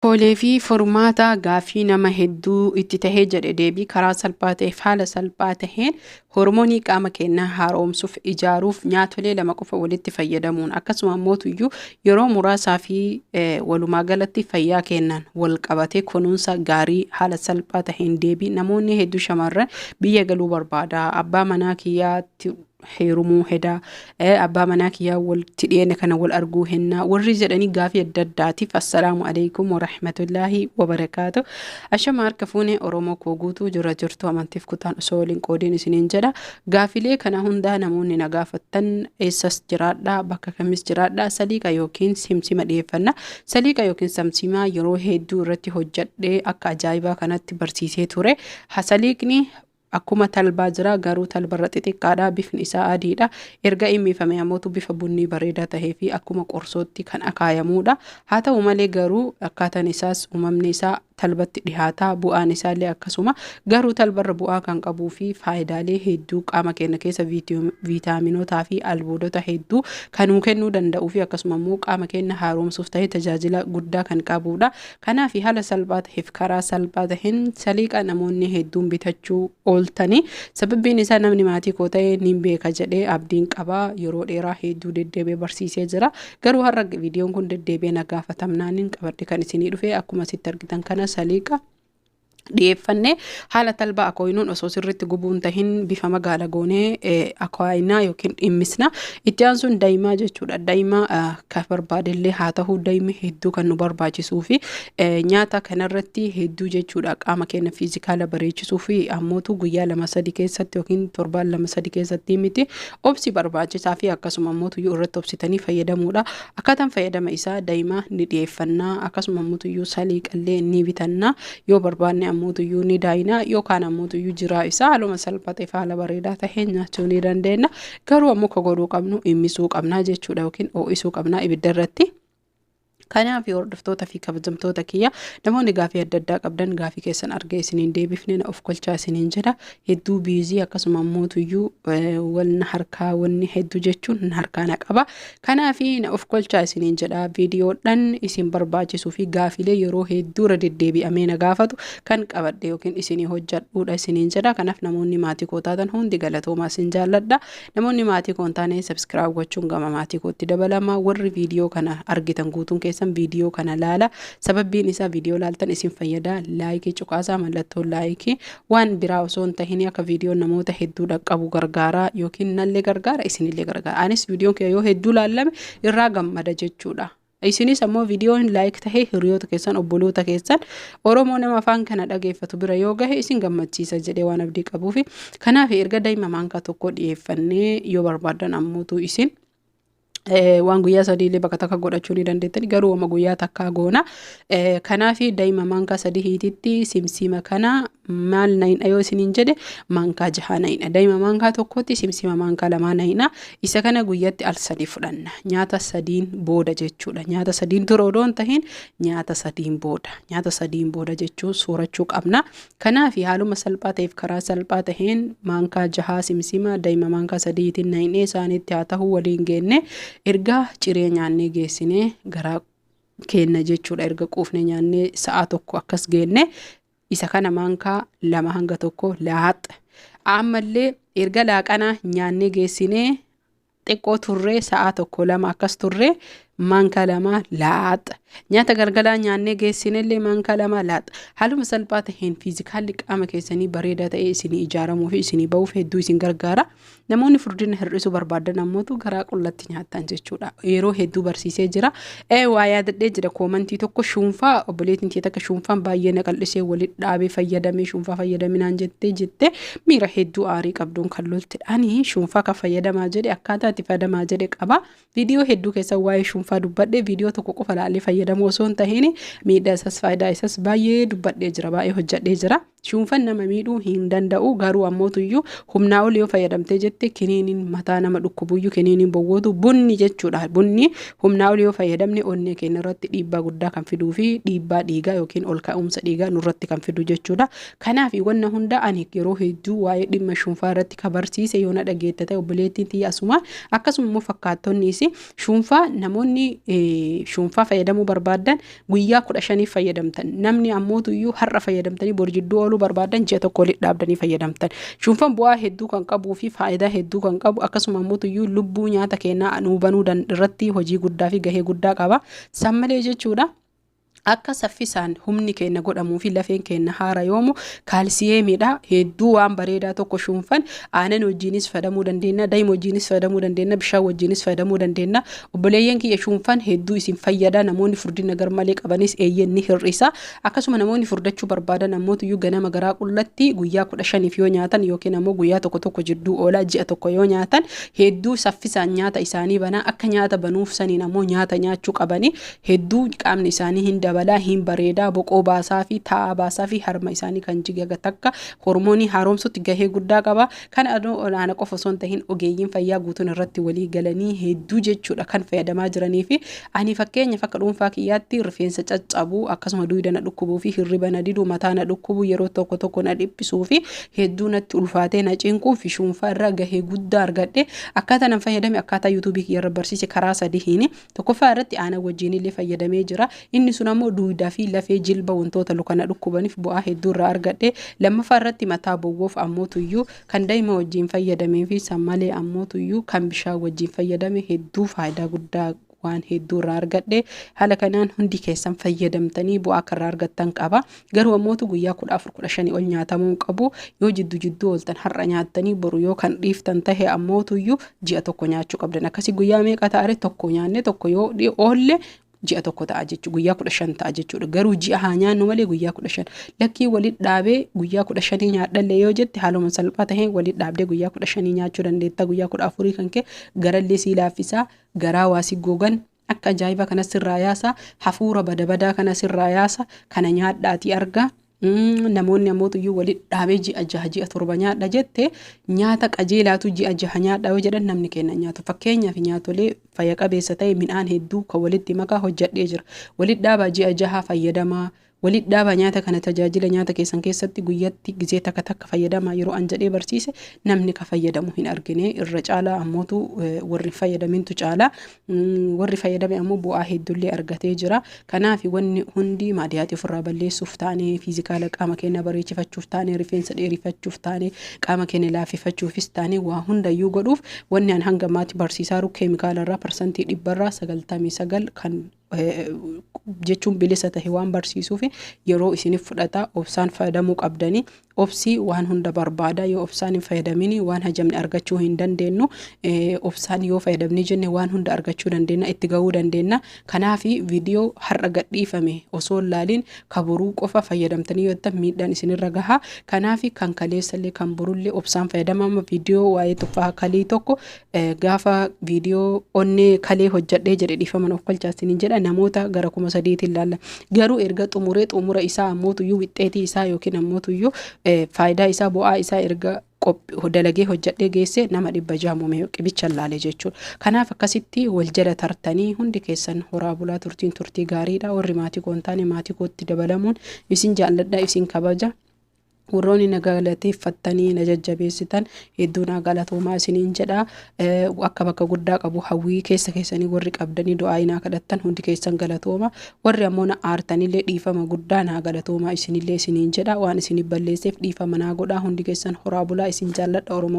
Toolee fi furmaata gaaffii nama hedduu itti tahee jedhe deebii karaa salphaa ta'eef haala salphaa taheen hormoonii qaama keenyaa haaromsuuf ijaaruuf nyaatolee lama qofa walitti fayyadamuun akkasuma mootuyyuu yeroo muraasaa fi walumaa galatti fayyaa kennan wal qabatee kunuunsa gaarii haala salphaa taheen deebii namoonni hedduu shamarran biyya galuu barbaada abbaa manaa kiyyaatti heerumuu hedaa abbaa manaa kiyyaa walitti dhiyeenya kana wal arguu hennaa warri jedhanii gaafii adda addaatiif assalaamu alaykum warahmatullaahi wabarakaatu ashama harka fuunee oromoo koo guutuu jira jirtu amantiif kutaan osoo waliin qoodiin isiniin jedha gaafilee kana hundaa namoonni na gaafattan eessas jiraadhaa bakka kamis jiraadhaa saliiqa yookiin simsima dhiyeeffanna saliiqa yookiin samsimaa yeroo hedduu irratti hojjadhee akka ajaa'ibaa kanatti barsiisee ture saliiqni akkuma talbaa jira garuu talbarra xixiqqaadha bifni isaa adiidha erga immifame ammoo bifa bunni bareedaa tahee fi akkuma qorsootti kan akaayamuudha haa ta'u malee garuu akkaataan isaas uumamni isaa talbatti dhihaataa bu'aan isaallee akkasuma garuu talbarra bu'aa kan qabuu fi faayidaalee hedduu qaama keenya keessa viitaaminotaa fi albuudota hedduu kan nuu kennuu danda'uu fi akkasuma immoo qaama keenya haaromsuuf ta'ee tajaajila guddaa kan qabuudha kanaaf haala salphaa ta'eef karaa salphaa taheen saliiqa namoonni hedduun bitachuu ooltanii sababbiin isaa namni maatii koo ta'ee niin beeka jedhee abdiin qabaa yeroo dheeraa hedduu deddeebee barsiisee jira garuu har'a viidiyoon kun deddeebee na gaafatamnaanin qabadde kan isinii dhufe akkuma sitti argitan kana saliiqa dhiyeeffannee haala talbaa akooyinuun osoo sirriitti gubuun tahin bifa magaala goonee akooyinaa yookiin dhimmisna itti aansuun daa'imaa jechuudha daa'imaa kan barbaadellee haa ta'uu daa'imni hedduu kan nu barbaachisuu fi nyaata kanarratti hedduu jechuudha qaama keenya fiizikaala bareechisuu fi ammootu guyyaa 2-3 keessatti yookiin torbaan 2-3 keessatti miti obsi barbaachisaa fi akkasuma ammootu irratti obsitanii fayyadamuudha akkaataan fayyadama isaa daa'imaa ni dhiyeeffannaa akkasuma ammootu saliiqallee ni bitannaa yoo barbaanne mootuyyuu ni daayina yookaan mootuyyuu jiraa isaa haaluma salphatee faala bareedaa taheen nyaachuu ni dandeenya garuu ammoo ka godhuu qabnu immisuu qabnaa jechuudha yookiin ho'isuu qabnaa ibidda irratti kanaaf hordoftoota fi kabajamtoota kiyya namoonni gaafii adda addaa qabdan gaafii keessan argee isiniin deebifne na of kolchaa isiniin jedha hedduu biizii akkasuma mootuyyuu walna harkaa wanni hedduu jechuun harkaa na qaba kanaaf na of kolchaa isiniin jedha viidiyoodhaan isin barbaachisuu fi gaafilee yeroo hedduu deddeebi'amee na gaafatu kan qabadhe yookiin isinii hojjadhuudha isiniin jedha kanaaf namoonni maatii koo taatan hundi galatoomaa isin jaalladha namoonni maatii koo taane subscribe gochuun gama maatii kootti dabalama warri viidiyoo kana argitan guutuun viidiyoo kana laala sababbiin isaa viidiyoo laaltan isin fayyada laayikii cuqaasaa mallattoo laayikii waan biraa osoo hin tahin akka viidiyoon namoota hedduu dhaqqabu gargaara yookiin nallee gargaara isinillee gargaara anis viidiyoon kee yoo hedduu laalame irraa gammada jechuudha isinis ammoo viidiyoon laayik tahee hiriyoota keessan obboloota keessan oromoo nama afaan kana dhageeffatu bira yoo gahe isin gammachiisa jedhee waan abdii qabuufi kanaaf erga daa'ima maankaa tokko dhiyeeffannee yoo barbaadan ammootu isin waan guyyaa sadiilee bakka takka godhachuu ni dandeettani garuu amma guyyaa takkaa goona kanaaf daa'ima maankaa 3 hiititti simsima kana maal nayina yoo isiniin jedhe maankaa 6 nayina daa'ima maankaa tokkotti simsima maankaa 2 nayina isa kana guyyaatti al 3 fudhanna nyaata 3 booda jechuudha nyaata 3 dura odoo hin tahin nyaata 3 booda jechuun soorachuu qabna kanaaf haaluma salphaa ta'eef karaa salphaa taheen maankaa 6 simsima daa'ima maankaa 3 hiitiin nayinee isaaniitti haa ta'uu waliin geenne erga ciree nyaannee geessinee garaa keenya jechuudha erga quufne nyaannee sa'a tokko akkas geenne isa kana maankaa 2 hanga 1 laaxa ammallee erga laaqana nyaannee geessinee xiqqoo turree sa'a 1-2 akkas turree maankaa 2 laaxa nyaata galgalaa nyaannee geessinellee maankaa 2 laaxa haaluma salphaa taheen fiizikaalli qaama keessanii bareedaa ta'ee isinii ijaaramuu fi isinii ba'uuf hedduu isin gargaara namoonni furdina hir'isuu barbaadan ammootu garaa qullatti nyaattan jechuudha yeroo hedduu barsiisee jira waa yaadadhee jira koomantii tokko shuunfaa obboleettiin tiyya takka shuunfaan baay'ee naqallisee walitti dhaabee fayyadamee shuunfaa fayyadaminaan jette miira hedduu aarii qabduun kan loltidhaanii shuunfaa kan fayyadamaa jedhe akkaataa itti fayyadamaa jedhe qaba viidiyoo hedduu keessa waa'ee shuunfaa dubbadhe viidiyoo tokko qofa laalee fayyadamu osoo hin tahin miidhaa isaas faayidaa isaas baay'ee dubbadhee jira baay'ee hojjadhee jira Shuunfan nama miidhuu hin danda'u garuu ammootuyyuu humnaa ol yoo fayyadamtee jette kiniiniin mataa nama dhukkubuyyuu kiniiniin bowwootu bunni jechuudha. Bunni humnaa ol yoo fayyadamne onnee keenya irratti dhiibbaa guddaa kan fiduu fi dhiibbaa dhiigaa yookiin ol ka'umsa dhiigaa nurratti kan fidu jechuudha. Kanaaf wanna hunda ani yeroo hedduu waa'ee dhimma shuunfaa irratti kabarsiise yoo na dhageette ta'e obboleettiin tiyya asuma akkasuma immoo fakkaatonnis shuunfaa namoonni shuunfaa fayyadamuu barbaadan guyyaa 15 fayyadamtan namni ammootuyyuu har'a fayyadamtanii bor jidduu ooluu barbaadan ji'a tokko walitti dhaabdanii fayyadamtan. Shuunfaan bu'aa hedduu kan qabuu fi faayidaa hedduu kan qabu akkasuma ammootuyyuu lubbuu nyaata keenyaa nuu banuu irratti hojii guddaa fi gahee guddaa qaba. San malee jechuudha. Akka saffisaan humni keenya godhamuu fi lafeen keenya haara yoomu kaalsiyeemidha hedduu waan bareedaa tokko shuunfan aanan wajjinis fayyadamuu dandeenya daa'ima wajjinis fayyadamuu dandeenya bishaan wajjinis fayyadamuu dandeenya obboleeyyan kiyya shuunfan hedduu isin fayyada namoonni furdina garmalee qabanis eeyyen ni hir'isa akkasuma namoonni furdachuu barbaadan ammootuyyuu ganama garaa qullatti guyyaa 15 yoo nyaatan yookiin ammoo guyyaa tokko jidduu oolaa ji'a tokko yoo nyaatan hedduu saffisaan nyaata isaanii banaa akka nyaata banuuf saniin ammoo nyaata nyaachuu qabani hedduu qaamni isaanii hin dabalaa hin bareedaa boqoo baasaa fi taa'aa baasaa fi harma isaanii kan jigaga takka hormoonii haaromsutti gahee guddaa qaba kan olaana qofa osoo hin tahin ogeeyyiin fayyaa guutuun irratti walii galanii hedduu jechuudha kan fayyadamaa jiranii fi ani fakkeenyaaf akka dhuunfaa kiyyaatti rifeensa caccabuu akkasuma duuda na dhukkubuu fi hirriba na diduu mataa na dhukkubuu yeroo tokko na dhiphisuu fi hedduu natti ulfaatee na cinquu fi shuunfaa irraa gahee guddaa argadhe akkaataa nan fayyadame akkaataa yuutuubii kiyyarra barsiise karaa sadihiini tokkoffaa irratti aanan wajjin illee fayyadamee jira inni sun ammoo duudaa fi lafee jilba wantoota lukana dhukkubaniif bu'aa hedduu irraa argadhe lammaffaa irratti mataa bowwoof ammootuyyuu kan daa'ima wajjin fayyadamee fi sammalee ammootuyyuu kan bishaan wajjin fayyadame hedduu faayidaa guddaa waan hedduu irraa argadhe haala kanaan hundi keessan fayyadamtanii bu'aa akka irraa argattan qaba garuu ammootu guyyaa 14-15 ol nyaatamuu qabu yoo jidduu ooltan har'a nyaattanii boru yoo kan dhiiftan tahe ammootuyyuu ji'a tokko nyaachuu qabdan akkasii guyyaa meeqa ta'are tokko nyaanne tokko yoo oolle ji'a tokko ta'a jechuudha guyyaa 15 ta'a jechuudha garuu ji'a haa nyaannu malee guyyaa 15 lakkii walitti dhaabee guyyaa 15 nyaadhalle yoo jette haaluma salphaa taheen walitti dhaabdee guyyaa 15 nyaachuu dandeetta guyyaa 14 kan kee garallee sii laaffisaa garaa waa si gogan akka ajaa'iba kana sirraa yaasa hafuura badabadaa kana sirraa yaasa kana nyaadhaatii argaa namoonni ammootuyyuu walitti dhaabee ji'a 6-7 nyaadha jette nyaata qajeelaatu ji'a 6 nyaadha yoo jedhan namni kenna nyaatu fakkeenyaaf nyaatolee fayya qabeessa ta'e midhaan hedduu kan walitti makaa hojjadhee jira walitti dhaabaa ji'a 6 fayyadamaa walitti dhaabaa nyaata kana tajaajila nyaata keessan keessatti guyyatti gizee takka fayyadamaa yeroo an jedhee barsiise namni ka fayyadamu hin argine irra caalaa ammootu warri fayyadamintu caalaa warri fayyadame ammoo bu'aa hedduullee argatee jira kanaaf wanni hundi maadiyaati ofirraa balleessuuf taane fiizikaala qaama keenya bareechifachuuf taane rifeensa dheerifachuuf taane qaama keenya laaffifachuufis taane waa hundayyuu godhuuf wanni an hanga maatti barsiisaa jiru keemikaalarraa parsantii 99% kan jechuun bilisa tahe waan barsiisuuf yeroo isiniif fudhata obsaan fayyadamuu qabdanii obsii waan hunda barbaada yoo obsaan hin fayyadamini waan hajamne argachuu hin dandeenyu obsaan yoo fayyadamni jenne waan hunda argachuu dandeenya itti gahuu dandeenya kanaaf viidiyoo har'a gadhiifame osoo laaliin kaburuu qofa fayyadamtanii yoo ta'an miidhaan isinirra gaha kanaaf kan kaleessallee kan burullee obsaan fayyadamama viidiyoo waa'ee tuffaa kalii tokko gaafa viidiyoo onnee kalee hojjadhee jedhe dhiifaman of galchaasiniin jedha namoota gara 3,000 ilaalla garuu erga xumura isaa ammootuyyuu wixxeetii isaa yookiin ammootuyyuu faayidaa isaa bu'aa isaa erga dalagee hojjadhee geesse nama 600 qibicha laale jechuudha kanaaf akkasitti wal jala tartanii hundi keessan horaa bulaa turtii gaariidha warri maatii koontaane maatii kootti dabalamuun isin jaalladha isin kabaja warroonni nagalateeffattanii na jajjabeessitan hedduu na galatoomaa isiniin jedha akka bakka guddaa qabu hawwii keessanii warri qabdanii du'aa ina kadhattan hundi keessan galatooma warri ammoo na aartanillee dhiifama guddaa na galatoomaa isinillee isiniin jedha waan isin balleesseef dhiifama na godhaa hundi keessan horaa bulaa isin jaalladha oromoo